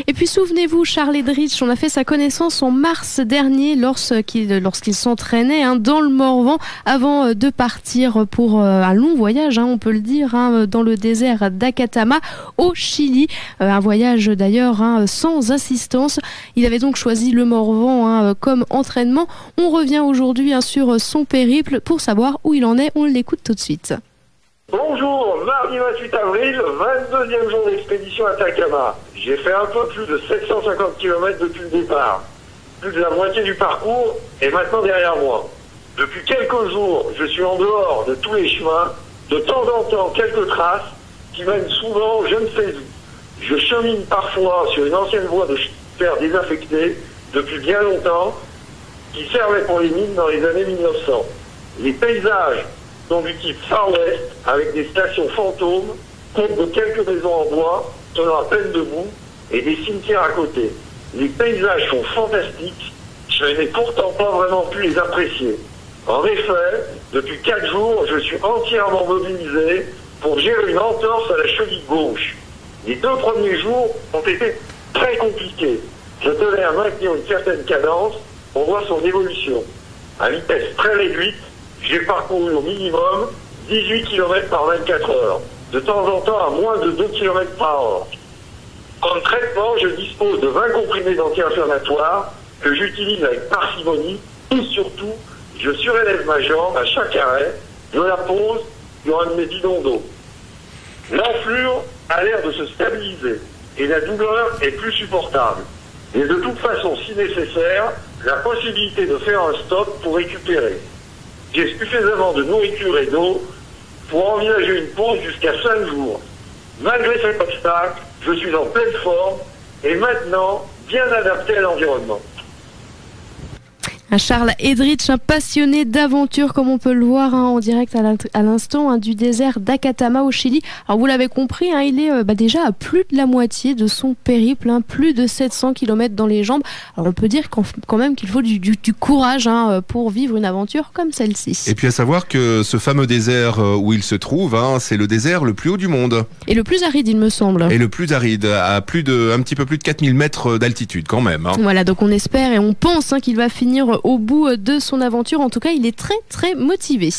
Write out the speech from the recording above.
Et puis souvenez-vous, Charles Edrich, on a fait sa connaissance en mars dernier lorsqu'il s'entraînait dans le Morvan avant de partir pour un long voyage, on peut le dire, dans le désert d'Akatama au Chili. Un voyage d'ailleurs sans assistance. Il avait donc choisi le Morvan comme entraînement. On revient aujourd'hui sur son périple pour savoir où il en est. On l'écoute tout de suite. Bonjour, mardi 28 avril, 22e jour d'expédition à Atacama. J'ai fait un peu plus de 750 km depuis le départ. Plus de la moitié du parcours est maintenant derrière moi. Depuis quelques jours, je suis en dehors de tous les chemins, de temps en temps quelques traces qui mènent souvent je ne sais où. Je chemine parfois sur une ancienne voie de terre désaffectée depuis bien longtemps qui servait pour les mines dans les années 1900. Les paysages sont du type Far West, avec des stations fantômes, compte de quelques maisons en bois, tenant à peine debout, et des cimetières à côté. Les paysages sont fantastiques, je n'ai pourtant pas vraiment pu les apprécier. En effet, depuis 4 jours, je suis entièrement mobilisé pour gérer une entorse à la cheville gauche. Les 2 premiers jours ont été très compliqués. Je tenais à maintenir une certaine cadence, on voit son évolution. À vitesse très réduite, j'ai parcouru au minimum 18 km par 24 heures, de temps en temps à moins de 2 km par heure. Comme traitement, je dispose de 20 comprimés d'anti-inflammatoires que j'utilise avec parcimonie et surtout, je surélève ma jambe à chaque arrêt, je la pose sur un de mes bidons d'eau. L'enflure a l'air de se stabiliser et la douleur est plus supportable. Mais de toute façon, si nécessaire, la possibilité de faire un stop pour récupérer. J'ai suffisamment de nourriture et d'eau pour envisager une pause jusqu'à 5 jours. Malgré cet obstacle, je suis en pleine forme et maintenant bien adapté à l'environnement. Charles Edrich, un passionné d'aventure, comme on peut le voir en direct à l'instant, du désert d'Akatama au Chili. Alors vous l'avez compris, il est déjà à plus de la moitié de son périple, plus de 700 km dans les jambes. Alors on peut dire quand même qu'il faut du courage pour vivre une aventure comme celle-ci. Et puis à savoir que ce fameux désert où il se trouve, c'est le désert le plus haut du monde. Et le plus aride, il me semble. Et le plus aride, à un petit peu plus de 4000 mètres d'altitude quand même. Voilà, donc on espère et on pense qu'il va finir au bout de son aventure. En tout cas, il est très très motivé.